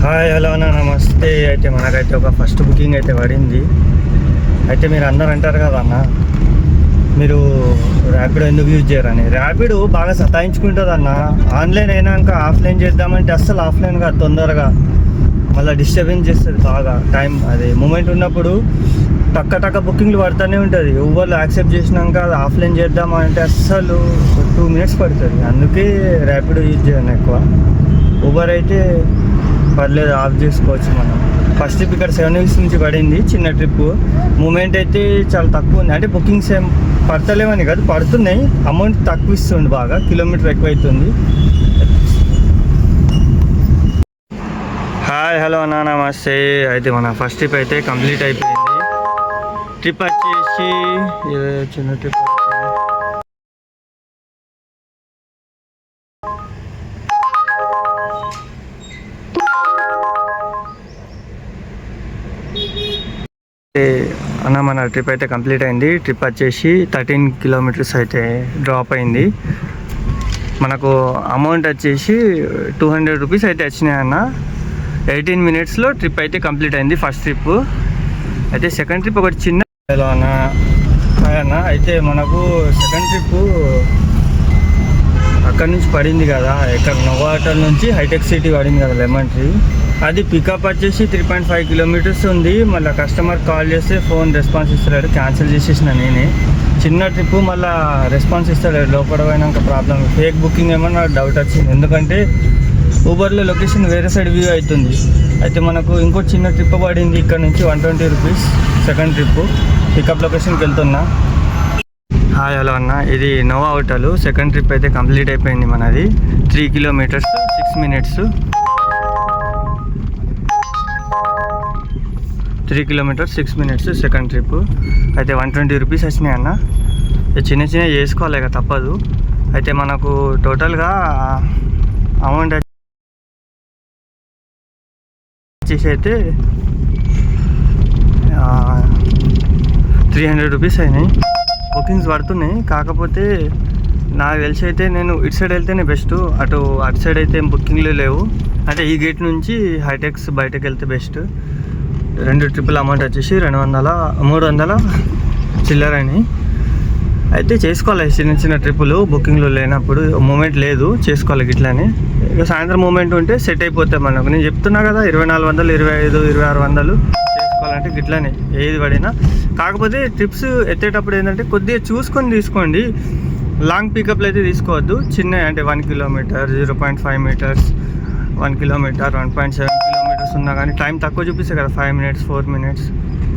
Hi hello అన్న నమస్తే. అయితే మనకైతే ఒక ఫస్ట్ బుకింగ్ అయితే పడింది. అయితే మీరు అందరు అంటారు కదా అన్న, మీరు ర్యాపిడో ఎందుకు యూజ్ చేయరని. ర్యాపిడో బాగా సతాయించుకుంటుంది అన్న. ఆన్లైన్ అయినాక ఆఫ్లైన్ చేద్దామంటే అస్సలు ఆఫ్లైన్ కాదు, తొందరగా మళ్ళీ డిస్టర్బెన్స్ చేస్తుంది బాగా. టైం అది మూమెంట్ ఉన్నప్పుడు టక్క బుకింగ్లు పడుతూనే ఉంటుంది. ఊబర్లో యాక్సెప్ట్ చేసినాక అది ఆఫ్లైన్ చేద్దామంటే అస్సలు 2 minutes పడుతుంది. అందుకే ర్యాపిడో యూజ్ చేయను ఎక్కువ. ఊబర్ అయితే పర్లేదు, ఆఫ్ చేసుకోవచ్చు మనం. ఫస్ట్ ట్రిప్ ఇక్కడ 7 hills నుంచి పడింది, చిన్న ట్రిప్. మూమెంట్ అయితే చాలా తక్కువ ఉంది. అంటే బుకింగ్స్ ఏం పడతలేవని కాదు, పడుతున్నాయి. అమౌంట్ తక్కువ ఇస్తుంది, బాగా కిలోమీటర్ ఎక్కువ అవుతుంది. హాయ్ హలో అన్న నమస్తే. అయితే మన ఫస్ట్ ట్రిప్ అయితే కంప్లీట్ అయిపోయింది. ట్రిప్ వచ్చేసి చిన్న ట్రిప్. అన్న మన ట్రిప్ అయితే కంప్లీట్ అయింది. ట్రిప్ వచ్చేసి 13 kilometers అయితే డ్రాప్ అయింది. మనకు అమౌంట్ వచ్చేసి 200 rupees అయితే వచ్చినాయి అన్న. 18 minutesలో ట్రిప్ అయితే కంప్లీట్ అయింది ఫస్ట్ ట్రిప్. అయితే సెకండ్ ట్రిప్ ఒకటి చిన్న అన్న. అన్న అయితే మనకు సెకండ్ ట్రిప్ అక్కడ నుంచి పడింది కదా, ఇక్కడ నోవాటల్ నుంచి హైటెక్ సిటీ పడింది కదా లెమన్ ట్రీ. అది పికప్ వచ్చేసి 3.5 kilometers ఉంది. మళ్ళీ కస్టమర్ కాల్ చేస్తే ఫోన్ రెస్పాన్స్ ఇస్తలేడు, క్యాన్సిల్ చేసేసిన నేనే. చిన్న ట్రిప్ మళ్ళీ రెస్పాన్స్ ఇస్తలేడు, లోపల పోయినాక ప్రాబ్లం. ఫేక్ బుకింగ్ ఏమో నాకు డౌట్ వచ్చింది, ఎందుకంటే ఊబర్లో లొకేషన్ వేరే సైడ్ వ్యూ అవుతుంది. అయితే మనకు ఇంకో చిన్న ట్రిప్ పడింది ఇక్కడ నుంచి 120 rupees. సెకండ్ ట్రిప్ పికప్ లొకేషన్కి వెళ్తున్నా. హాయ్ హలో అన్న, ఇది నోవా హోటల్. సెకండ్ ట్రిప్ అయితే కంప్లీట్ అయిపోయింది మనది. 3 kilometers 6 minutes. 3 kilometers 6 minutes second trip. అయితే 120 rupees వచ్చినాయి అన్న. చిన్న చేసుకోవాలి ఇక తప్పదు. అయితే మనకు టోటల్గా అమౌంట్ వచ్చేసి అయితే 300 rupees అయినాయి. బుకింగ్స్ పడుతున్నాయి, కాకపోతే నాకు తెలిసి అయితే నేను ఇటు సైడ్ వెళ్తేనే బెస్ట్. అటు సైడ్ అయితే బుకింగ్లు లేవు. అంటే ఈ గేట్ నుంచి హైటెక్స్ బయటకు వెళ్తే బెస్ట్. 2 ట్రిప్పుల అమౌంట్ వచ్చేసి 300 చిల్లర అయినాయి. అయితే చేసుకోవాలి చిన్న ట్రిప్పులు, బుకింగ్లు లేనప్పుడు. మూమెంట్ లేదు, చేసుకోవాలి ఇట్లానే. ఇక సాయంత్రం మూమెంట్ ఉంటే సెట్ అయిపోతాయి మనకు. నేను చెప్తున్నా కదా 2400, 2500, 2600 చేసుకోవాలంటే గిట్లానే ఏది పడినా. కాకపోతే ట్రిప్స్ ఎత్తేటప్పుడు ఏంటంటే కొద్దిగా చూసుకొని తీసుకోండి. లాంగ్ పికప్లు అయితే తీసుకోవద్దు. చిన్న అంటే 1 kilometer, 0.5 meters, 1 kilometer, 1.7 kilometers ఉన్నా కానీ టైం తక్కువ చూపిస్తాయి కదా, 5 minutes, 4 minutes,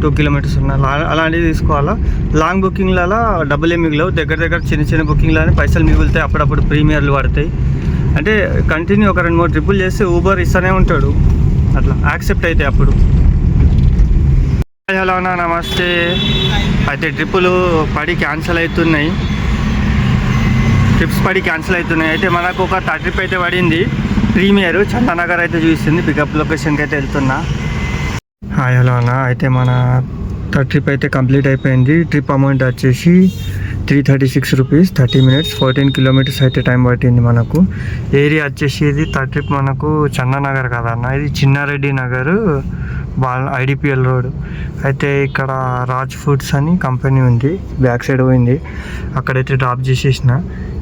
2 kilometers ఉన్నా అలాంటివి తీసుకోవాలా. లాంగ్ బుకింగ్లలో డబ్బులు ఏమి మిగిలవు. దగ్గర చిన్న బుకింగ్లోనే పైసలు మిగులుతాయి. అప్పుడప్పుడు ప్రీమియర్లు పడతాయి. అంటే కంటిన్యూ ఒక 2-3 ట్రిప్పులు చేస్తే ఊబర్ ఇస్తూనే ఉంటాడు, అట్లా యాక్సెప్ట్ అయితే అప్పుడు. హలో అన్న నమస్తే. అయితే ట్రిప్పులు పడి క్యాన్సిల్ అవుతున్నాయి, ట్రిప్స్ పడి క్యాన్సిల్ అవుతున్నాయి. అయితే మనకు ఒక 3rd ట్రిప్ అయితే పడింది, ప్రీమియర్ చందానగర్ అయితే చూపిస్తుంది. పికప్ లొకేషన్కి అయితే వెళ్తున్నా. హాయ్ హలో అన్న. అయితే మన 3rd ట్రిప్ అయితే కంప్లీట్ అయిపోయింది. ట్రిప్ అమౌంట్ వచ్చేసి 336 rupees, 30 minutes, 14 kilometers అయితే టైం పట్టింది మనకు. ఏరియా వచ్చేసి ఇది 3rd ట్రిప్ మనకు చందానగర్ కదా అన్న. ఇది చిన్నారెడ్డి నగర్, IDPL రోడ్. అయితే ఇక్కడ రాజ్ ఫుడ్స్ అని కంపెనీ ఉంది, బ్యాక్ సైడ్ పోయింది. అక్కడైతే డ్రాప్ చేసేసిన.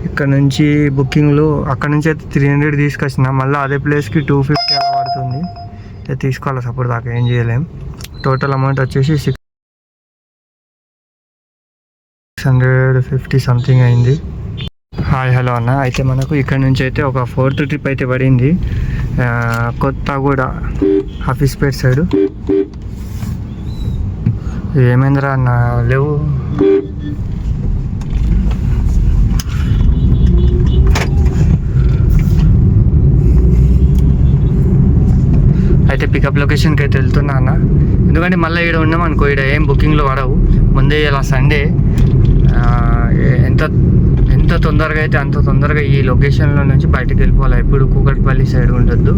ఇక్కడ నుంచి బుకింగ్లు అక్కడ నుంచి అయితే 300 తీసుకొచ్చిన. మళ్ళీ అదే ప్లేస్కి 250 అలా పడుతుంది. అయితే తీసుకోవాలి, సపోర్ట్ దాకా ఏం చేయలేం. టోటల్ అమౌంట్ వచ్చేసి 650 సంథింగ్ అయింది. హాయ్ హలో అన్న. అయితే మనకు ఇక్కడ నుంచి అయితే ఒక 4th ట్రిప్ అయితే పడింది, కొత్తగూడ హఫీస్పేట్ సైడ్. ఏమైందిరా అన్న, లేవు. అయితే పికప్ లొకేషన్కి అయితే వెళ్తున్నా అన్న. ఎందుకంటే మళ్ళీ ఇక్కడ ఉన్నాం అనుకో, ఇక్కడ ఏం బుకింగ్లు పడవు. ముందే ఇలా సండే ఎంత తొందరగా అయితే అంత తొందరగా ఈ లొకేషన్లో నుంచి బయటకు వెళ్ళిపోవాలి. ఇప్పుడు కూకట్పల్లి సైడ్ ఉండొద్దు.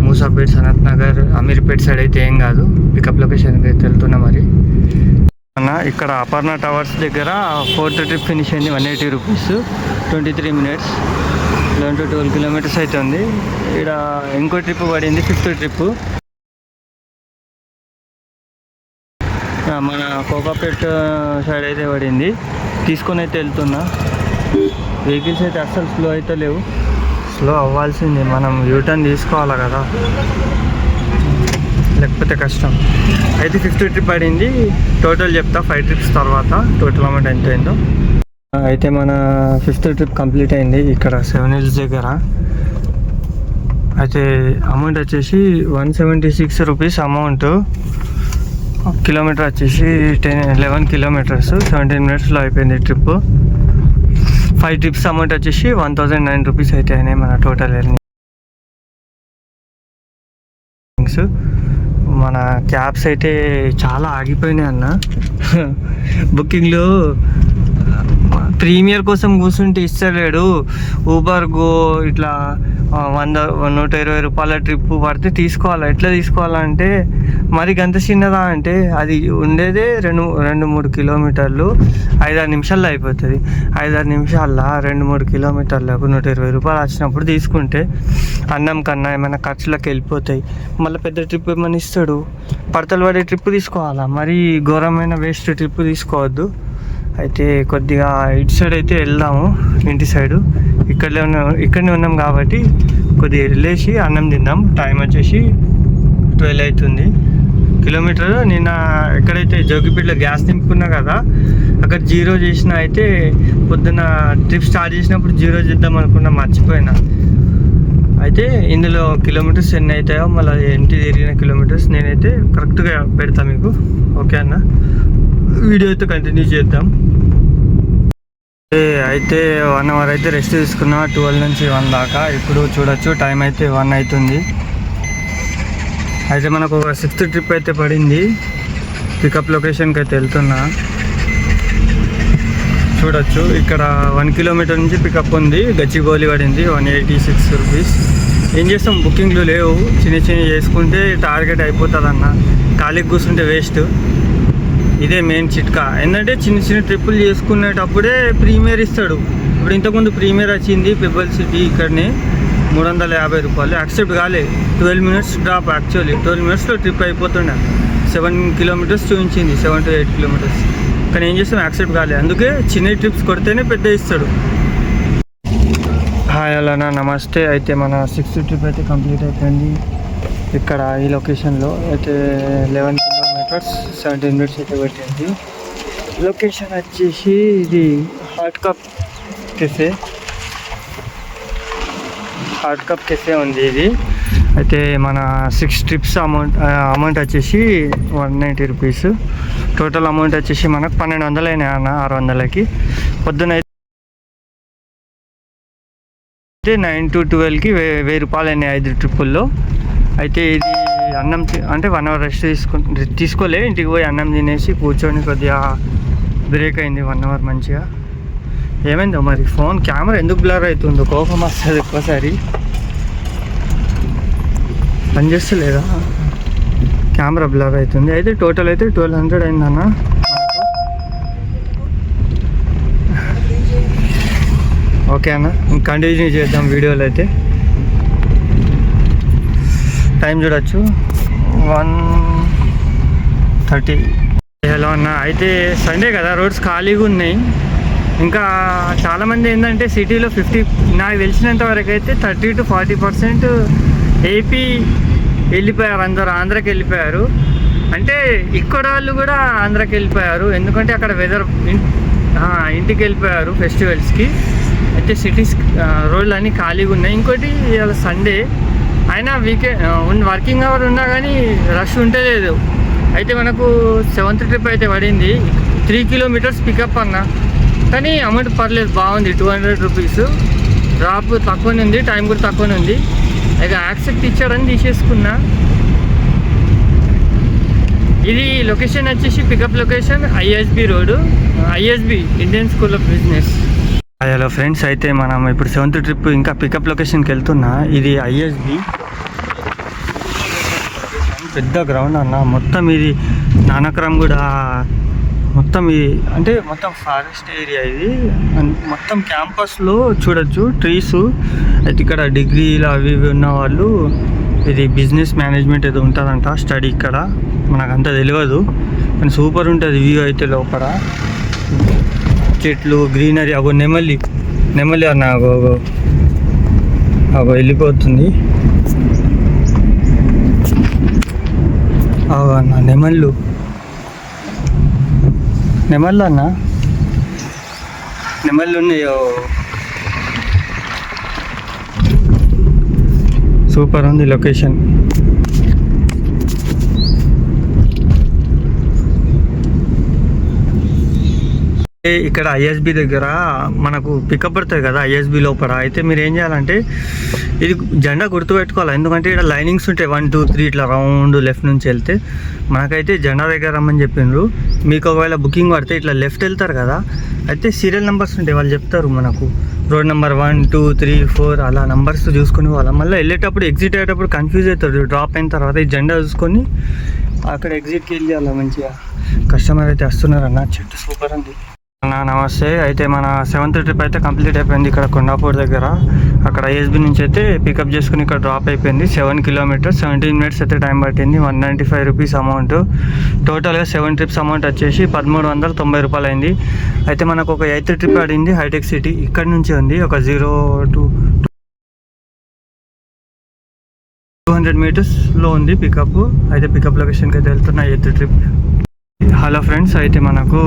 మూసాపేట్, సనత్ నగర్, అమీర్పేట్ సైడ్ అయితే ఏం కాదు. పికప్ లొకేషన్కి అయితే వెళ్తున్నా మరి అన్న. ఇక్కడ అపర్ణ టవర్స్ దగ్గర 4th ట్రిప్ ఫినిష్ అయింది. 180 rupees, 23 minutes. 11 to 12 కిలోమీటర్స్ అయితే ఉంది. ఇక్కడ ఇంకో ట్రిప్ పడింది, 5th ట్రిప్. మన కోకాపేట్ సైడ్ అయితే పడింది. తీసుకొని అయితే వెళ్తున్నా. వెహికల్స్ అయితే అస్సలు స్లో అయితే లేవు. స్లో అవ్వాల్సింది, మనం యూటర్న్ తీసుకోవాలి కదా, లేకపోతే కష్టం. అయితే 5th ట్రిప్ పడింది. టోటల్ చెప్తా 5 ట్రిప్స్ తర్వాత టోటల్ అమౌంట్ ఎంత అయిందో. అయితే మన 5th ట్రిప్ కంప్లీట్ అయింది ఇక్కడ 7 Hills దగ్గర. అయితే అమౌంట్ వచ్చేసి 176 రూపీస్ అమౌంట్. కిలోమీటర్ వచ్చేసి 11 కిలోమీటర్స్ 17 మినిట్స్లో అయిపోయింది ట్రిప్. 5 ట్రిప్స్ అమౌంట్ వచ్చేసి 1009 రూపీస్ అయితే అయినాయి మన టోటల్ ఎర్నింగ్స్. మన క్యాబ్స్ అయితే చాలా ఆగిపోయినాయి అన్న. బుకింగ్లు ప్రీమియర్ కోసం కూర్చుంటే ఇస్తలేడు. ఊబర్ గో ఇట్లా 100-120 రూపాయల ట్రిప్ పడితే తీసుకోవాలి. ఎట్లా తీసుకోవాలంటే మరి గంత చిన్నదా అంటే అది ఉండేదే 2-3 కిలోమీటర్లు, 5-6 నిమిషాల్లో అయిపోతుంది. 5-6 నిమిషాల్లో 2-3 కిలోమీటర్లకు 120 రూపాయలు వచ్చినప్పుడు తీసుకుంటే అన్నం కన్నా ఏమైనా ఖర్చులకు వెళ్ళిపోతాయి. మళ్ళీ పెద్ద ట్రిప్ ఏమైనా ఇస్తాడు. పడతలు పడే ట్రిప్ తీసుకోవాలా, మరీ ఘోరమైన వేస్ట్ ట్రిప్ తీసుకోవద్దు. అయితే కొద్దిగా ఇటు సైడ్ అయితే వెళ్దాము, ఇంటి సైడు. ఇక్కడనే ఉన్నాం కాబట్టి కొద్దిగా వెళ్ళేసి అన్నం తిందాం. టైం వచ్చేసి 12 అవుతుంది. కిలోమీటర్ నిన్న ఎక్కడైతే జోగిపేటలో గ్యాస్ నింపుకున్నా కదా, అక్కడ 0 చేసిన. అయితే పొద్దున్న ట్రిప్ స్టార్ట్ చేసినప్పుడు 0 చేద్దాం అనుకున్నా, మర్చిపోయినా. అయితే ఇందులో కిలోమీటర్స్ ఎన్ని అవుతాయో, మళ్ళీ ఇంటి తిరిగిన కిలోమీటర్స్ నేనైతే కరెక్ట్గా పెడతాను మీకు. ఓకే అన్న, వీడియో అయితే కంటిన్యూ చేద్దాం. అయితే 1 అవర్ అయితే రెస్ట్ తీసుకున్నా, 12 నుంచి 1 దాకా. ఇప్పుడు చూడొచ్చు టైం అయితే 1 అవుతుంది. అయితే మనకు ఒక 6th ట్రిప్ అయితే పడింది. పికప్ లొకేషన్కి అయితే వెళ్తున్నా. చూడొచ్చు ఇక్కడ 1 కిలోమీటర్ నుంచి పికప్ ఉంది. గచ్చిబౌలి పడింది 186 రూపీస్. ఏం చేస్తాం, బుకింగ్లు లేవు. చిన్న చేసుకుంటే టార్గెట్ అయిపోతుంది అన్న. ఖాళీకి కూర్చుంటే వేస్ట్. ఇదే మెయిన్ చిట్కా. ఏంటంటే చిన్న ట్రిప్పులు చేసుకునేటప్పుడే ప్రీమియర్ ఇస్తాడు. ఇప్పుడు ఇంతకుముందు ప్రీమియర్ వచ్చింది పెబల్ సిటీ ఇక్కడనే 350 రూపాయలు. యాక్సెప్ట్ కాలే. 12 మినిట్స్ డ్రాప్. యాక్చువల్లీ 12 మినిట్స్లో ట్రిప్ అయిపోతుండే. 7 కిలోమీటర్స్ చూపించింది, 7 to 8 కిలోమీటర్స్. కానీ ఏం చేస్తాం, యాక్సెప్ట్ కాలే. అందుకే చిన్న ట్రిప్స్ కొడితేనే పెద్ద ఇస్తాడు. హాయ్ అలానా, నమస్తే. అయితే మన 6th ట్రిప్ అయితే కంప్లీట్ అయిపోయింది. ఇక్కడ ఈ లొకేషన్లో అయితే 11 కిలోమీటర్స్ 17 మినిట్స్ అయితే పెట్టింది. లొకేషన్ వచ్చేసి ఇది హాట్ కప్ కెఫే ఉంది ఇది. అయితే మన 6 ట్రిప్స్ అమౌంట్ వచ్చేసి 190 రూపీస్. టోటల్ అమౌంట్ వచ్చేసి మనకు 1200 అయినాయి అన్న. 600కి పొద్దున అయితే 9 to 12కి 1000 రూపాయలు అయినాయి 5 ట్రిప్పుల్లో. అయితే ఇది అన్నం అంటే 1 అవర్ రెస్ట్ తీసుకోలే. ఇంటికి పోయి అన్నం తినేసి కూర్చొని కొద్దిగా బ్రేక్ అయింది 1 అవర్ మంచిగా. ఏమైందో మరి ఫోన్ కెమెరా ఎందుకు బ్లర్ అవుతుందో, కోపం వస్తుంది ఒక్కసారి. పనిచేస్తలేదా, కెమెరా బ్లర్ అవుతుంది. అయితే టోటల్ అయితే 1200 అయిందన్న. ఓకే అన్న, కంటిన్యూ చేద్దాం వీడియోలో. అయితే టైం చూడొచ్చు 1:30. హలో అన్న. అయితే సండే కదా, రోడ్స్ ఖాళీగా ఉన్నాయి. ఇంకా చాలామంది ఏంటంటే సిటీలో నాకు తెలిసినంత వరకు అయితే 30 to 40% ఏపీ వెళ్ళిపోయారు. అందరూ ఆంధ్రాకి వెళ్ళిపోయారు. అంటే ఇక్కడ వాళ్ళు కూడా ఆంధ్రాకి వెళ్ళిపోయారు. ఎందుకంటే అక్కడ వెదర్ ఇంటికి వెళ్ళిపోయారు ఫెస్టివల్స్కి. అయితే సిటీస్ రోడ్లు అన్నీ ఖాళీగా ఉన్నాయి. ఇంకోటి ఇవాళ సండే అయినా వర్కింగ్ అవర్ ఉన్నా కానీ రష్ ఉంటే లేదు. అయితే మనకు 7th ట్రిప్ అయితే పడింది. 3 కిలోమీటర్స్ పికప్ అన్న. కానీ అమౌంట్ పర్లేదు, బాగుంది. 200 రూపీస్. డ్రాప్ తక్కువనే ఉంది, టైం కూడా తక్కువనే ఉంది. అయితే యాక్సెప్ట్ ఇచ్చాడని తీసేసుకున్నా. ఇది లొకేషన్ వచ్చేసి pickup location ISB road, ISB Indian school of business. Hello friends, అయితే మనం ఇప్పుడు 7th ట్రిప్ ఇంకా పికప్ లొకేషన్కి వెళ్తున్నా. ఇది ISB పెద్ద గ్రౌండ్ అన్న. మొత్తం ఇది నానక్రమ్ కూడా మొత్తం అంటే మొత్తం ఫారెస్ట్ ఏరియా ఇది. మొత్తం క్యాంపస్లో చూడొచ్చు ట్రీస్. అయితే ఇక్కడ డిగ్రీలు అవి ఇవి ఉన్న వాళ్ళు ఇది బిజినెస్ మేనేజ్మెంట్ ఏదో ఉంటుందంట స్టడీ ఇక్కడ. మనకంతా తెలియదు కానీ సూపర్ ఉంటుంది వ్యూ అయితే. లోపల చెట్లు గ్రీనరీ. అగో నెమలి అన్న అగో వెళ్ళిపోతుంది. అగో అన్న నెమళ్ళు అన్న నెమళ్ళు ఉన్నాయో. సూపర్ ఉంది లొకేషన్. ఇక్కడ ఐఎస్బి దగ్గర మనకు పికప్ పడుతుంది కదా ఐఎస్బి లోపల. అయితే మీరు ఏం చేయాలంటే ఇది జెండా గుర్తుపెట్టుకోవాలి, ఎందుకంటే ఇక్కడ లైనింగ్స్ ఉంటాయి 1 2 3 ఇట్లా రౌండ్ లెఫ్ట్ నుంచి వెళ్తే. మనకైతే జెండా దగ్గర రమ్మని చెప్పిండ్రు. మీకు ఒకవేళ బుకింగ్ పడితే ఇట్లా లెఫ్ట్ వెళ్తారు కదా, అయితే సీరియల్ నెంబర్స్ ఉంటాయి, వాళ్ళు చెప్తారు మనకు రోడ్ నెంబర్ 1 2 3 4 అలా నెంబర్స్ చూసుకుని వాళ్ళ మళ్ళీ వెళ్ళేటప్పుడు ఎగ్జిట్ అయ్యేటప్పుడు కన్ఫ్యూజ్ అవుతారు. డ్రాప్ అయిన తర్వాత ఈ జెండా చూసుకొని అక్కడ ఎగ్జిట్కి వెళ్ళి అలా మంచిగా. కస్టమర్ అయితే వస్తున్నారు అన్న. చెట్టు సూపర్ ఉంది అన్న. నమస్తే. అయితే మన 7th ట్రిప్ అయితే కంప్లీట్ అయిపోయింది ఇక్కడ కొండాపూర్ దగ్గర. అక్కడ ఐఎస్బి నుంచి అయితే పికప్ చేసుకుని ఇక్కడ డ్రాప్ అయిపోయింది. 7 కిలోమీటర్స్ 17 మినిట్స్ అయితే టైం పట్టింది. 195 రూపీస్ అమౌంట్. టోటల్గా 7 ట్రిప్స్ అమౌంట్ వచ్చేసి 1390 రూపాయలు అయింది. అయితే మనకు ఒక 8th ట్రిప్ పడింది హైటెక్ సిటీ. ఇక్కడ నుంచి ఉంది ఒక 200 మీటర్స్లో ఉంది పికప్. అయితే పికప్ లొకేషన్కి అయితే వెళ్తున్నా 8th ట్రిప్. హలో ఫ్రెండ్స్, అయితే మనకు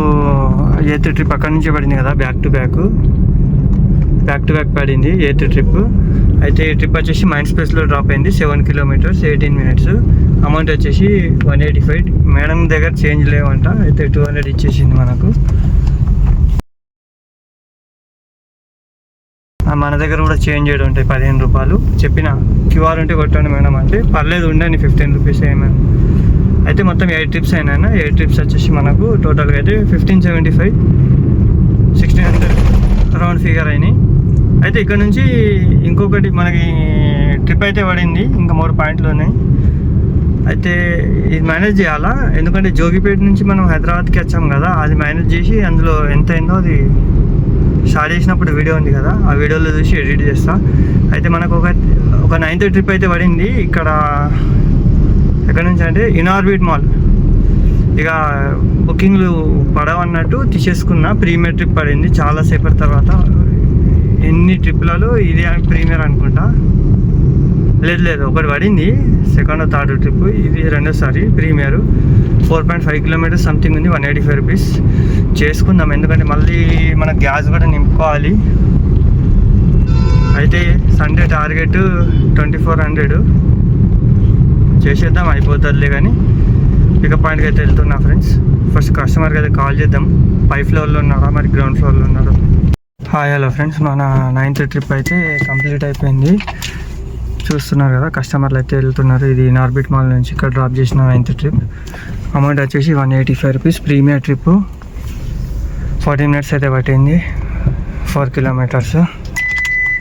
8th ట్రిప్ అక్కడ నుంచి పడింది కదా, బ్యాక్ టు బ్యాక్ పడింది 8th ట్రిప్. అయితే ఈ ట్రిప్ వచ్చేసి మైండ్ స్పేస్లో డ్రాప్ అయింది. 7 కిలోమీటర్స్ 18 మినిట్స్. అమౌంట్ వచ్చేసి 185. మేడం దగ్గర చేంజ్ లేవంట, అయితే 200 ఇచ్చేసింది మనకు. మన దగ్గర కూడా చేంజ్ చేయడం ఉంటాయి 15 రూపాయలు. చెప్పిన క్యూఆర్ ఉంటే కొట్టండి మేడం అంటే పర్లేదు ఉండండి 15 రూపీస్ ఏమైనా. అయితే మొత్తం 8 ట్రిప్స్ అయినా. 8 ట్రిప్స్ వచ్చేసి మనకు టోటల్గా అయితే 1575 1600 రౌండ్ ఫిగర్ అయినాయి. అయితే ఇక్కడ నుంచి ఇంకొకటి మనకి ట్రిప్ అయితే పడింది, ఇంకా 3 పాయింట్లు ఉన్నాయి. అయితే ఇది మేనేజ్ చేయాలా, ఎందుకంటే జోగిపేట నుంచి మనం హైదరాబాద్కి వచ్చాం కదా, అది మేనేజ్ చేసి అందులో ఎంత అయిందో అది స్టార్ట్ చేసినప్పుడు వీడియో ఉంది కదా, ఆ వీడియోలో చూసి ఎడిట్ చేస్తా. అయితే మనకు ఒక 9th ట్రిప్ అయితే పడింది ఇక్కడ. ఎక్కడ నుంచి అంటే ఇన్ఆర్బిట్ మాల్. ఇక బుకింగ్లు పడవన్నట్టు తీసేసుకున్న. ప్రీమియర్ ట్రిప్ పడింది చాలాసేపటి తర్వాత. ఎన్ని ట్రిప్లలో ఇది ప్రీమియర్ అనుకుంటా. లేదు ఒకటి పడింది 2nd or 3rd ట్రిప్, ఇది 2వ ప్రీమియర్. 4.5 కిలోమీటర్స్ సంథింగ్ ఉంది. 185 రూపీస్ చేసుకుందాం, ఎందుకంటే మళ్ళీ మన గ్యాస్ కూడా నింపుకోవాలి. అయితే సండే టార్గెట్ 2400 చేసేద్దాం, అయిపోతుందిలే. కానీ పికప్ పాయింట్కి అయితే వెళ్తున్నా ఫ్రెండ్స్. ఫస్ట్ కస్టమర్కి అయితే కాల్ చేద్దాం. 5th ఫ్లోర్లో ఉన్నారా మరి గ్రౌండ్ ఫ్లోర్లో ఉన్నారా. హాయ్ హలో ఫ్రెండ్స్, మన 9th ట్రిప్ అయితే కంప్లీట్ అయిపోయింది. చూస్తున్నారు కదా కస్టమర్లు అయితే వెళ్తున్నారు. ఇది ఇన్ఆర్బిట్ మాల్ నుంచి ఇక్కడ డ్రాప్ చేసిన 9th ట్రిప్. అమౌంట్ వచ్చేసి 185 రూపీస్. ప్రీమియర్ ట్రిప్ 40 మినిట్స్ అయితే పట్టింది. 4 కిలోమీటర్స్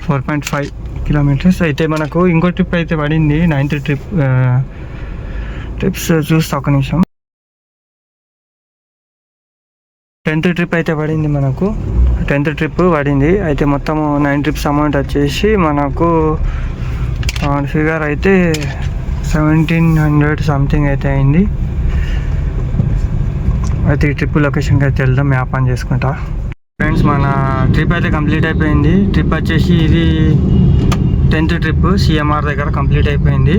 4.5 కిలోమీటర్స్. అయితే మనకు ఇంకో ట్రిప్ అయితే పడింది 9th ట్రిప్స్ చూస్తా ఒక నిమిషం. 10th ట్రిప్ అయితే పడింది మనకు. 10th ట్రిప్ పడింది. అయితే మొత్తం 9 ట్రిప్స్ అమౌంట్ వచ్చేసి మనకు ఫిగర్ అయితే 1700 సంథింగ్ అయితే అయింది. అయితే ఈ ట్రిప్ లొకేషన్కి అయితే వెళ్దాం, మ్యాప్ ఆన్ చేసుకుంటా. ఫ్రెండ్స్, మన ట్రిప్ అయితే కంప్లీట్ అయిపోయింది. ట్రిప్ వచ్చేసి ఇది 10th ట్రిప్ సిఎంఆర్ దగ్గర కంప్లీట్ అయిపోయింది.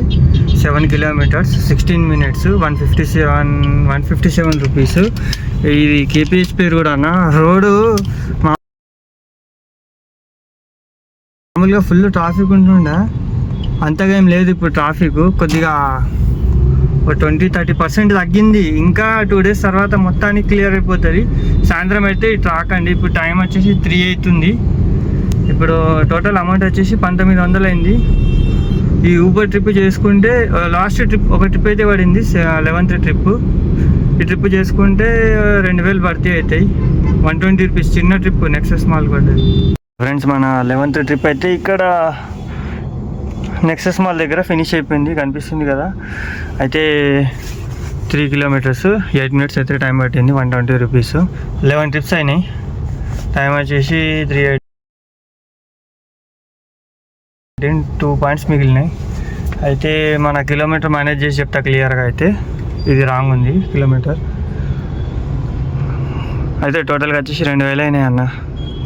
7 కిలోమీటర్స్ 16 మినిట్స్ 157 రూపీస్. ఇది కేపీహెచ్ పేరు కూడా అన్న. రోడ్డు మామూలుగా ఫుల్ ట్రాఫిక్ ఉంటుండే, అంతగా ఏం లేదు ఇప్పుడు. ట్రాఫిక్ కొద్దిగా ఒక 20-30% తగ్గింది. ఇంకా 2 డేస్ తర్వాత మొత్తానికి క్లియర్ అయిపోతుంది. సాయంత్రం అయితే ఇటు రాకండి. ఇప్పుడు టైం వచ్చేసి 3 అవుతుంది. ఇప్పుడు టోటల్ అమౌంట్ వచ్చేసి 1900 అయింది. ఈ ఊబర్ ట్రిప్ చేసుకుంటే లాస్ట్ ట్రిప్ ఒక ట్రిప్ అయితే పడింది 11th ట్రిప్. ఈ ట్రిప్ చేసుకుంటే 2000 భర్తీ అవుతాయి. 120 రూపీస్ చిన్న ట్రిప్ నెక్సస్ మాల్ పడ్డది. ఫ్రెండ్స్, మన 11th ట్రిప్ అయితే ఇక్కడ నెక్సస్ మాల్ దగ్గర ఫినిష్ అయిపోయింది, కనిపిస్తుంది కదా. అయితే 3 kilometers 8 minutes అయితే టైం పట్టింది. 120 రూపీస్. 11 ట్రిప్స్ అయినాయి. టైం వచ్చేసి 2 పాయింట్స్ మిగిలినాయి. అయితే మన కిలోమీటర్ మేనేజ్ చేసి చెప్తా క్లియర్గా. అయితే ఇది రాంగ్ ఉంది కిలోమీటర్. అయితే టోటల్గా వచ్చేసి 2000 అయినాయి అన్న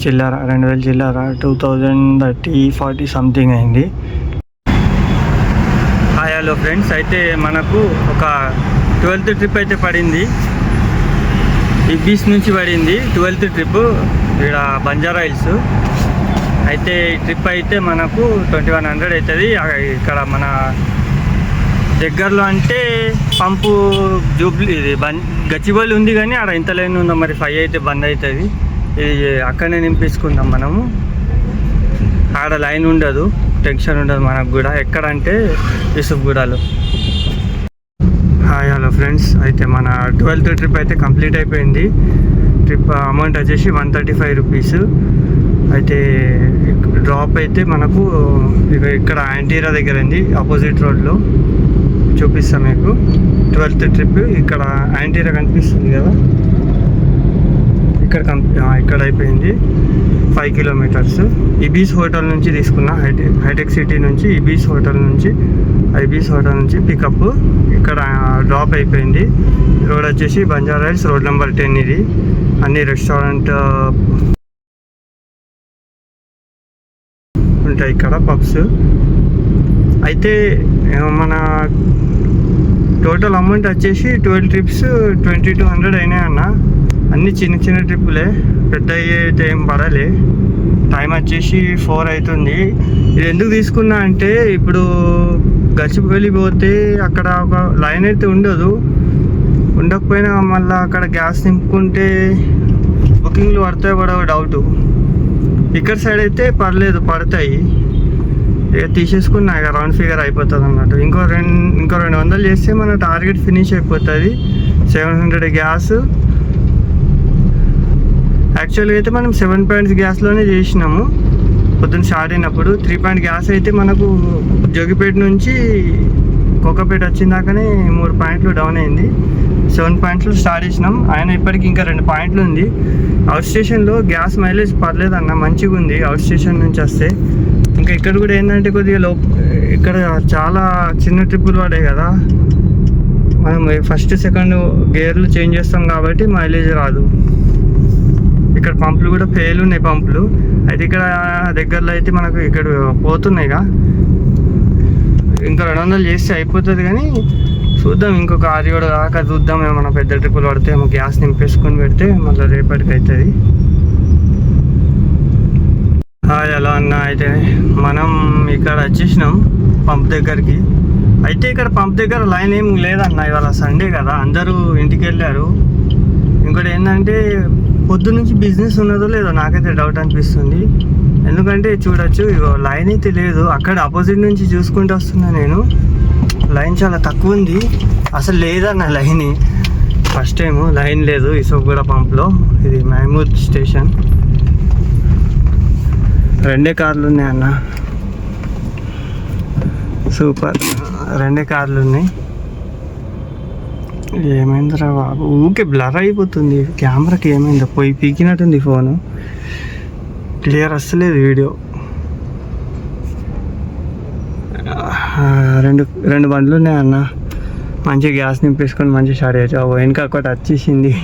చిల్లర. 2000 చిల్లర 2030-40 సంథింగ్ అయింది. Hi hello friends. అయితే మనకు ఒక 12th ట్రిప్ అయితే పడింది. ఈ బీచ్ నుంచి పడింది 12th ట్రిప్ ఇక్కడ బంజారా హిల్స్. అయితే ఈ ట్రిప్ అయితే మనకు 2100 అవుతుంది. ఇక్కడ మన దగ్గరలో అంటే పంపు జూబ్లీ ఇది గచ్చిబౌలి ఉంది, కానీ ఆడ ఇంత లైన్ ఉందో మరి 5 అయితే బంద్ అవుతుంది. ఇది అక్కడనే నింపేసుకుందాం మనము. ఆడ లైన్ ఉండదు, టెన్షన్ ఉండదు మనకు కూడా. ఎక్కడంటే యూసుఫ్గూడలో. Hi hello friends. అయితే మన 12th ట్రిప్ అయితే కంప్లీట్ అయిపోయింది. ట్రిప్ అమౌంట్ వచ్చేసి 135 రూపీస్. అయితే డ్రాప్ అయితే మనకు ఇక్కడ యాంటీరా దగ్గర ఉంది, ఆపోజిట్ రోడ్లో చూపిస్తాం మీకు. 12th ట్రిప్ ఇక్కడ యాంటీరా కనిపిస్తుంది కదా, ఇక్కడ అయిపోయింది. 5 kilometers. ఇబీస్ హోటల్ నుంచి తీసుకున్న హైటెక్ సిటీ నుంచి ఇబీస్ హోటల్ నుంచి పికప్. ఇక్కడ డ్రాప్ అయిపోయింది. రోడ్ వచ్చేసి బంజారా హిల్స్, రోడ్ నెంబర్ 10 ఇది. అన్ని రెస్టారెంట్ ఉంటాయి ఇక్కడ, పబ్స్. అయితే మన టోటల్ అమౌంట్ వచ్చేసి 12 ట్రిప్స్ 2200 అయినాయి అన్న. అన్ని చిన్న చిన్న ట్రిప్పులే, పెద్ద అయితే ఏం పడలే. టైం వచ్చేసి 4 అవుతుంది. ఇది ఎందుకు తీసుకున్నా అంటే ఇప్పుడు గచ్చిబౌలి పోతే అక్కడ ఒక లైన్ అయితే ఉండకపోయినా మళ్ళీ అక్కడ గ్యాస్ నింపుకుంటే బుకింగ్లు పడతాయి పడవ డౌటు. ఇక్కడ సైడ్ అయితే పర్లేదు, పడతాయి. ఇక తీసేసుకున్నా ఇక రౌండ్ ఫిగర్ అయిపోతుంది అన్నట్టు. ఇంకో 200 చేస్తే మన టార్గెట్ ఫినిష్ అయిపోతుంది. 700 గ్యాస్. యాక్చువల్గా అయితే మనం 7 పాయింట్స్ గ్యాస్లోనే చేసినాము పొద్దున్న స్టార్ట్ అయినప్పుడు. 3 పాయింట్ గ్యాస్ అయితే మనకు జోగిపేట నుంచి కోకాపేట వచ్చిందాకనే 3 పాయింట్లు డౌన్ అయింది. 7 పాయింట్లు స్టార్ట్ చేసినాం. ఆయన ఇప్పటికి ఇంకా 2 పాయింట్లు ఉంది. అవుట్ స్టేషన్లో గ్యాస్ మైలేజ్ పర్లేదన్న, మంచిగా ఉంది అవుట్ స్టేషన్ నుంచి వస్తే. ఇంకా ఇక్కడ కూడా ఏంటంటే కొద్దిగా ఇక్కడ చాలా చిన్న ట్రిప్పులు పడాయి కదా, మనం ఫస్ట్ సెకండ్ గేర్లు చేంజ్ చేస్తాం కాబట్టి మైలేజ్ రాదు. ఇక్కడ పంపులు కూడా ఫెయిల్ ఉన్నాయి పంపులు. అయితే ఇక్కడ దగ్గరలో అయితే మనకు ఇక్కడ పోతున్నాయిగా. ఇంకా 200 చేస్తే అయిపోతుంది, కానీ చూద్దాం. ఇంకొక 6-7 దాకా చూద్దాం. ఏమన్నా పెద్ద ట్రిప్పులు పడితే ఏమో గ్యాస్ నింపేసుకొని పెడితే మళ్ళీ రేపటికి అవుతుంది. హాయ్ అలా అన్న. అయితే మనం ఇక్కడ వచ్చేసినాం పంప్ దగ్గరికి. అయితే ఇక్కడ పంప్ దగ్గర లైన్ ఏం లేదన్న, ఇవాళ సండే కదా, అందరూ ఇంటికి వెళ్ళారు. ఇంకోటి ఏంటంటే పొద్దు నుంచి బిజినెస్ ఉన్నదో లేదో నాకైతే డౌట్ అనిపిస్తుంది. ఎందుకంటే చూడొచ్చు, ఇగో లైన్ అయితే లేదు. అక్కడ ఆపోజిట్ నుంచి చూసుకుంటూ వస్తున్నా నేను. లైన్ చాలా తక్కువ ఉంది, అసలు లేదన్న లైన్. ఫస్ట్ టైం లైన్ లేదు యూసుఫ్గూడ పంప్లో. ఇది మహమూద్ స్టేషన్. 2 కార్లు ఉన్నాయి అన్న, సూపర్. 2 కార్లు ఉన్నాయి. ఏమైందిరా బాబు, ఊకే బ్లర్ అయిపోతుంది కెమెరాకి. ఏమైందో పోయి పీకినట్టుంది ఫోను, క్లియర్ వస్తలేదు వీడియో. 2 బండ్లు ఉన్నాయి అన్న. మంచిగా గ్యాస్ నింపేసుకొని మంచిగా స్టార్ట్ అయ్యావు. వెనక ఒకటి వచ్చేసింది.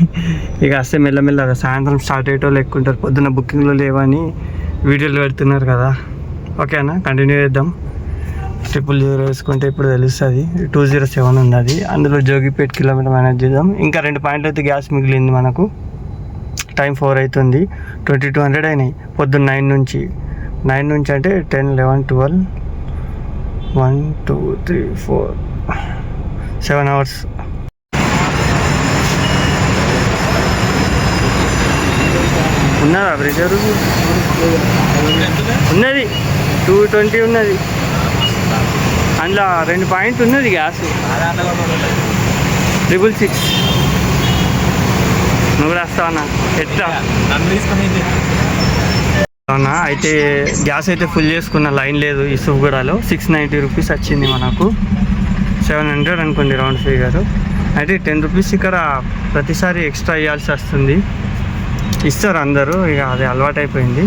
ఇక వస్తే మెల్లమెల్లగా సాయంత్రం స్టార్ట్ అయ్యేటోళ్ళు ఎక్కువ ఉంటారు. పొద్దున్న బుకింగ్లో లేవని వీడియోలు పెడుతున్నారు కదా. ఓకేనా, కంటిన్యూ చేద్దాం. 000 వేసుకుంటే ఇప్పుడు తెలుస్తుంది. 207 ఉంది అది. అందులో జోగిపేట కిలోమీటర్ మేనేజ్ చేద్దాం. ఇంకా 2 పాయింట్లు అయితే గ్యాస్ మిగిలింది మనకు. టైం 4 అవుతుంది. 2200 అయినాయి పొద్దున్న 9 నుంచి అంటే 10, 11, 12, 1, 2, 3, 4, 7 hours. ఉన్నదా రిజర్వ్? ఉన్నది 220 ఉన్నది. అందులో 2 పాయింట్ ఉన్నది గ్యాస్. 666. నువ్వు కూడా వస్తావన్నా? ఎట్లా అవునా? అయితే గ్యాస్ అయితే ఫుల్ చేసుకున్న, లైన్ లేదు యూసుఫ్గూడలో. 690 రూపీస్ వచ్చింది మనకు. 700 అనుకోండి రౌండ్ ఫిగర్. అయితే 10 రూపీస్ ఇక్కడ ప్రతిసారి ఎక్స్ట్రా ఇవ్వాల్సి వస్తుంది. ఇస్తారు అందరూ, ఇక అది అలవాటైపోయింది.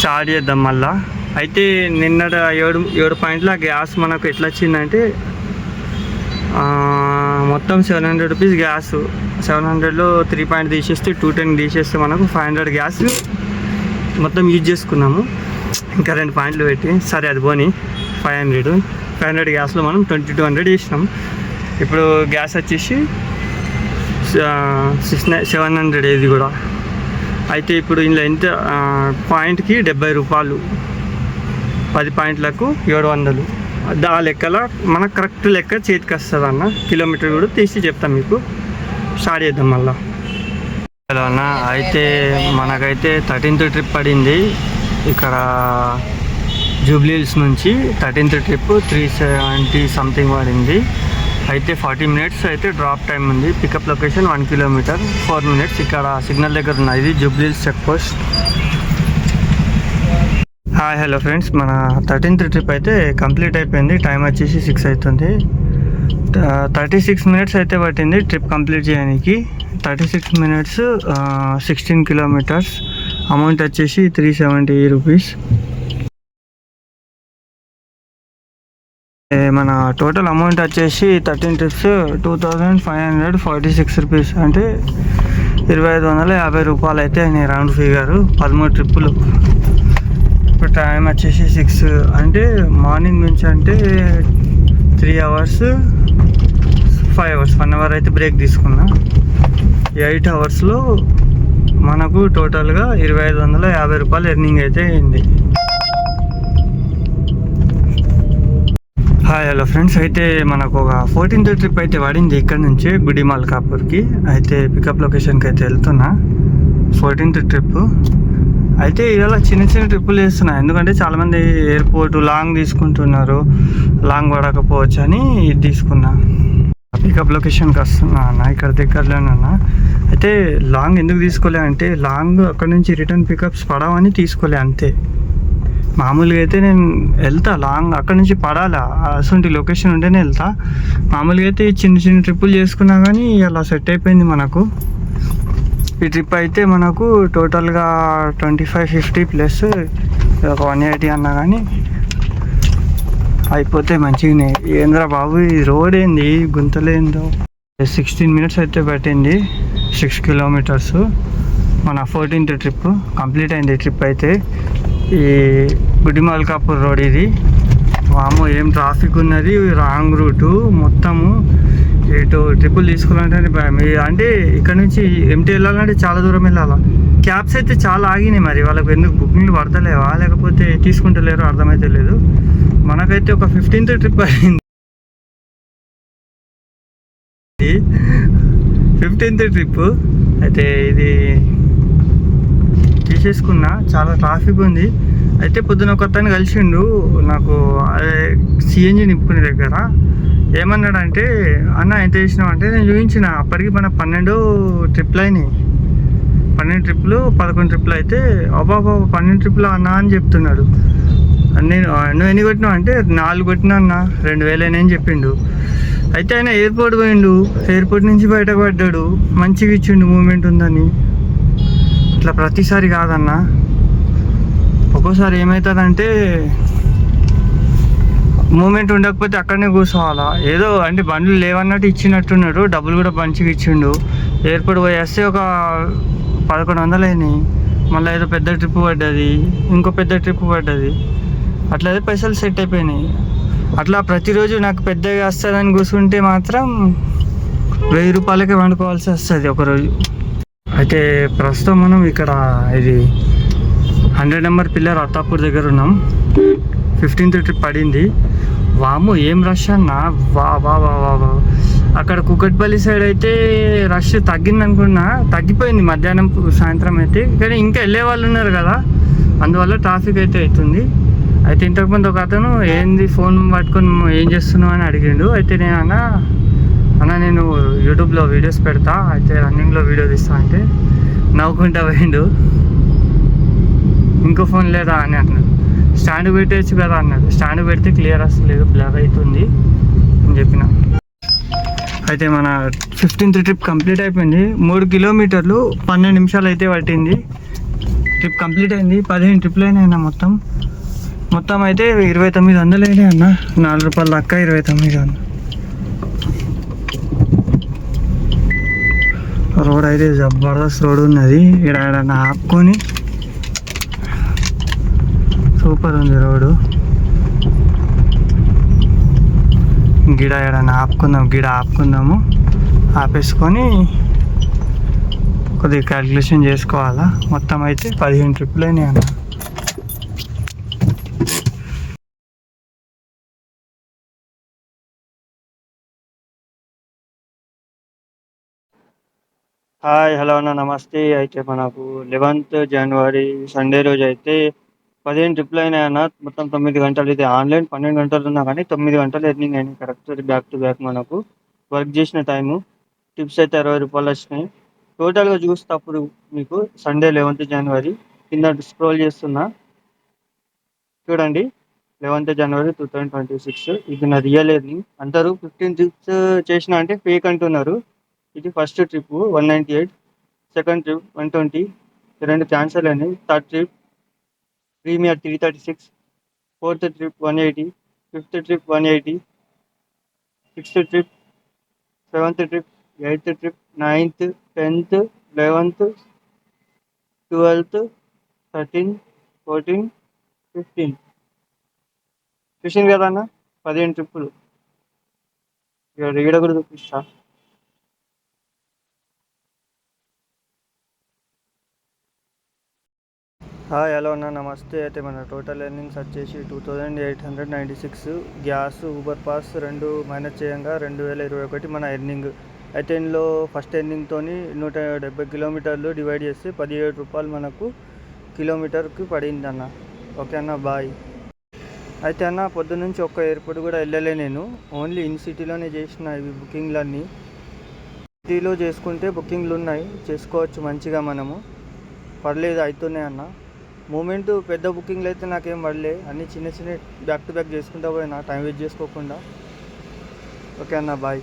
స్టార్ట్ చేద్దాం మళ్ళా. అయితే నిన్నట 7 పాయింట్ల గ్యాస్ మనకు ఎట్లా వచ్చిందంటే మొత్తం 700 రూపీస్ గ్యాస్. 700లో 3 పాయింట్ తీసేస్తే 210 తీసేస్తే మనకు 500 గ్యాస్ మొత్తం యూజ్ చేసుకున్నాము. ఇంకా 2 పాయింట్లు పెట్టి సరే అది పోని 500 గ్యాస్లో మనం 2200 చేసినాం. ఇప్పుడు గ్యాస్ వచ్చేసి 700 ఇది కూడా. అయితే ఇప్పుడు ఇందులో ఎంత పాయింట్కి 70 రూపాయలు, 10 పాయింట్లకు 700. ఆ లెక్కల మనకు కరెక్ట్ లెక్క చేతికి వస్తుంది అన్న. కిలోమీటర్ కూడా తీసి చెప్తాం మీకు. స్టార్ట్ చేద్దాం మళ్ళా. హలో అన్న, అయితే మనకైతే 13th ట్రిప్ పడింది ఇక్కడ జూబ్లీ హిల్స్ నుంచి. 13th ట్రిప్ 370 సంథింగ్ పడింది. అయితే 40 మినిట్స్ అయితే డ్రాప్ టైం ఉంది. Pickup location 1 kilometre 4 minutes. ఇక్కడ సిగ్నల్ దగ్గర ఉన్నాయి. ఇది Jubilee Hills check post. Hi hello friends, మన 13th ట్రిప్ అయితే కంప్లీట్ అయిపోయింది. టైం వచ్చేసి 6 అవుతుంది. 36 మినిట్స్ అయితే పట్టింది ట్రిప్ కంప్లీట్ చేయడానికి. 36 మినిట్స్ 16 కిలోమీటర్స్. అమౌంట్ వచ్చేసి 370 రూపీస్. మన టోటల్ అమౌంట్ వచ్చేసి 13 ట్రిప్స్ 2546 రూపీస్, అంటే 2550 రూపాయలు అయితే అయినాయి రౌండ్ ఫిగర్. 13 ట్రిప్పులు. ఇప్పుడు టైం వచ్చేసి 6, అంటే మార్నింగ్ నుంచి అంటే 3 అవర్స్ 5 అవర్స్ 1 అవర్ అయితే బ్రేక్ తీసుకున్నా. 8 అవర్స్లో మనకు టోటల్గా 2550 రూపాయలు ఎర్నింగ్ అయితే అయింది. హాయ్ హలో ఫ్రెండ్స్, అయితే మనకు ఒక 14th ట్రిప్ అయితే పడింది ఇక్కడ నుంచి గుడిమాల్ కాపూర్కి. అయితే పికప్ లొకేషన్కి అయితే వెళ్తున్నా. 14th ట్రిప్ అయితే ఇలా చిన్న ట్రిప్పులు వేస్తున్నా, ఎందుకంటే చాలామంది ఎయిర్పోర్ట్ లాంగ్ తీసుకుంటున్నారు. లాంగ్ పడకపోవచ్చు అని ఇది తీసుకున్నా. పికప్ లొకేషన్కి వస్తున్నా అన్న, ఇక్కడ దగ్గరలోనే ఉన్నా. అయితే లాంగ్ ఎందుకు తీసుకోలే అంటే లాంగ్ అక్కడ నుంచి రిటర్న్ పికప్స్ పడవని తీసుకోలే అంతే. మామూలుగా అయితే నేను వెళ్తా లాంగ్, అక్కడ నుంచి పడాలా అసలు లొకేషన్ ఉంటేనే వెళ్తా. మామూలుగా అయితే చిన్న ట్రిప్పులు చేసుకున్నా కానీ అలా సెట్ అయిపోయింది మనకు. ఈ ట్రిప్ అయితే మనకు టోటల్గా 2550 ప్లస్ ఒక 180 అన్నా కానీ అయిపోతే మంచిగానే. ఏంద్రా బాబు ఈ రోడ్ ఏంది గుంతలేందో. 16 మినిట్స్ అయితే పట్టింది 6 కిలోమీటర్స్. మన 14th ట్రిప్ కంప్లీట్ అయింది. ట్రిప్ అయితే ఈ గుడిమాల్ కాపూర్ రోడ్ ఇది. వామో ఏం ట్రాఫిక్ ఉన్నది, రాంగ్ రూటు మొత్తము. ఇటు ట్రిప్పులు తీసుకోవాలంటే భయం. అంటే ఇక్కడ నుంచి ఎంటీ వెళ్ళాలంటే చాలా దూరం వెళ్ళాలా. క్యాబ్స్ అయితే చాలా ఆగినాయి, మరి వాళ్ళకి ఎందుకు బుకింగ్లు పడతలేవా లేకపోతే తీసుకుంటలేరు అర్థమైతే లేదు. మనకైతే ఒక 15th ట్రిప్ అయింది. 15th ట్రిప్ అయితే ఇది తీసేసుకున్నా. చాలా ట్రాఫిక్ ఉంది. అయితే పొద్దున ఒక అతను కలిసిండు నాకు, సిఎన్జి నింపుకునే దగ్గర. ఏమన్నాడంటే అన్న ఎంత చేసినావు అంటే నేను చూపించిన. అప్పటికి మన 12 ట్రిప్లు అయినాయి. 12 ట్రిప్లు 11 ట్రిప్లు అయితే అబ్బాబా 12 ట్రిప్లు అన్నా అని చెప్తున్నాడు. నువ్వు ఎన్ని కొట్టినావు అంటే 4 కొట్టినా అన్న, 2000 అయినా అని చెప్పిండు. అయితే ఆయన ఎయిర్పోర్ట్ పోయిండు, ఎయిర్పోర్ట్ నుంచి బయటకు పడ్డాడు. మంచిగా ఇచ్చిండు మూమెంట్ ఉందని. ఇట్లా ప్రతిసారి కాదన్న, ఒక్కోసారి ఏమవుతుందంటే మూమెంట్ ఉండకపోతే అక్కడనే కూర్చోవాలా. ఏదో అంటే బండ్లు లేవన్నట్టు ఇచ్చినట్టున్నాడు. డబ్బులు కూడా మంచిగా ఇచ్చిండు. ఎయిర్పోర్ట్ పోయేస్తే ఒక 1100 అయినాయి. మళ్ళీ ఏదో పెద్ద ట్రిప్ పడ్డది, ఇంకో పెద్ద ట్రిప్ పడ్డది. అట్లా అయితే పైసలు సెట్ అయిపోయినాయి. అట్లా ప్రతిరోజు నాకు పెద్దగా వస్తుందని కూర్చుంటే మాత్రం 1000 రూపాయలకే వండుకోవాల్సి వస్తుంది ఒకరోజు. అయితే ప్రస్తుతం మనం ఇక్కడ ఇది 100 నెంబర్ పిల్లర్ అత్తాపూర్ దగ్గర ఉన్నాం. 15th ట్రిప్ పడింది. వాము ఏం రష్ అన్న, వా వా వా వా వా. అక్కడ కుకట్పల్లి సైడ్ అయితే రష్ తగ్గింది అనుకున్నా, తగ్గిపోయింది మధ్యాహ్నం సాయంత్రం అయితే. కానీ ఇంకా వెళ్ళే వాళ్ళు ఉన్నారు కదా, అందువల్ల ట్రాఫిక్ అయితే అవుతుంది. అయితే ఇంతకుముందు ఒక అతను ఏంది ఫోన్ పట్టుకొని ఏం చేస్తున్నావు అని అడిగిండు. అయితే నేను అన్న నేను యూట్యూబ్లో వీడియోస్ పెడతా, అయితే రన్నింగ్లో వీడియో తీస్తా అంటే నవ్వుకుంటా పోయిండు. ఇంకో ఫోన్ లేదా అని అన్నాడు. స్టాండ్ పెట్టేయచ్చు కదా అన్నాడు. స్టాండ్ పెడితే క్లియర్ వస్తలేదు, బ్లర్ అవుతుంది. అని చెప్పిన. అయితే మన 15th ట్రిప్ కంప్లీట్ అయిపోయింది. 3 కిలోమీటర్లు 12 నిమిషాలు అయితే పట్టింది. ట్రిప్ కంప్లీట్ అయింది. 15 ట్రిప్లు అయినాయి అన్న. మొత్తం అయితే 2900 అయినాయి అన్న. 4 రూపాయలు దక్క 2900. రోడ్ అయితే జబర్దస్త్ రోడ్ ఉన్నది. ఇక్కడ ఆపుకొని సూపర్ ఉంది రోడ్డు. గిడ ఎడన్నా ఆపుకుందాము. ఆపేసుకొని కొద్దిగా క్యాల్కులేషన్ చేసుకోవాలా. మొత్తం అయితే 15 ట్రిప్లు అయినాయి అన్న. హాయ్, హలో అన్న, నమస్తే. అయితే మనకు 11th జనవరి సండే రోజు అయితే 15 ట్రిప్లు అయినాయి అన్న. మొత్తం 9 గంటలు. అయితే ఆన్లైన్ 12 గంటలు ఉన్నా కానీ 9 గంటలు ఎర్నింగ్ అయినాయి కరెక్ట్ బ్యాక్ టు బ్యాక్. మనకు వర్క్ చేసిన టైము టిప్స్ అయితే 60 రూపాయలు వచ్చినాయి. టోటల్గా చూస్తే అప్పుడు మీకు సండే 11th జనవరి కింద స్క్రోల్ చేస్తున్నా చూడండి. 11th జనవరి 2026 ఇది నా రియల్ ఎర్నింగ్. అందరూ 15 ట్రిప్స్ చేసిన అంటే ఫేక్ అంటున్నారు. ఇది first trip 198, second trip 120, 2 cancel అయినాయి. Third trip premier 336, fourth trip 180, fifth trip 180, sixth trip, seventh trip, eighth trip, 9th, 10th, 11th, 12th, 13, 14, 15. చూసింది కదా అన్న 15 ట్రిప్పులు. ఈడ కూడా చూపిస్తా. హాయ్, హలో అన్న, నమస్తే. అయితే మన టోటల్ ఎర్నింగ్స్ వచ్చేసి 2896. గ్యాస్, ఊబర్ పాస్ 2 మైనస్ చేయంగా 2021 మన ఎర్నింగ్. అయితే ఇందులో ఫస్ట్ ఎర్నింగ్తో 170 కిలోమీటర్లు డివైడ్ చేస్తే 17 రూపాయలు మనకు కిలోమీటర్కి పడింది అన్న. ఓకే అన్న, బాయ్. అయితే అన్న పొద్దున్నుంచి ఒక్క ఎయిర్పోర్ట్ కూడా వెళ్ళలే నేను. ఓన్లీ ఇన్ సిటీలోనే చేసిన ఇవి బుకింగ్లన్నీ. సిటీలో చేసుకుంటే బుకింగ్లు ఉన్నాయి, చేసుకోవచ్చు మంచిగా మనము. పర్లేదు, అవుతున్నాయి అన్న. మూమెంట్ పెద్ద బుకింగ్లు అయితే నాకేం పడలే. అన్నీ చిన్న బ్యాక్ టు బ్యాక్ చేసుకుంటా పోయినా, టైం వేస్ట్ చేసుకోకుండా. ఓకే అన్న, బాయ్.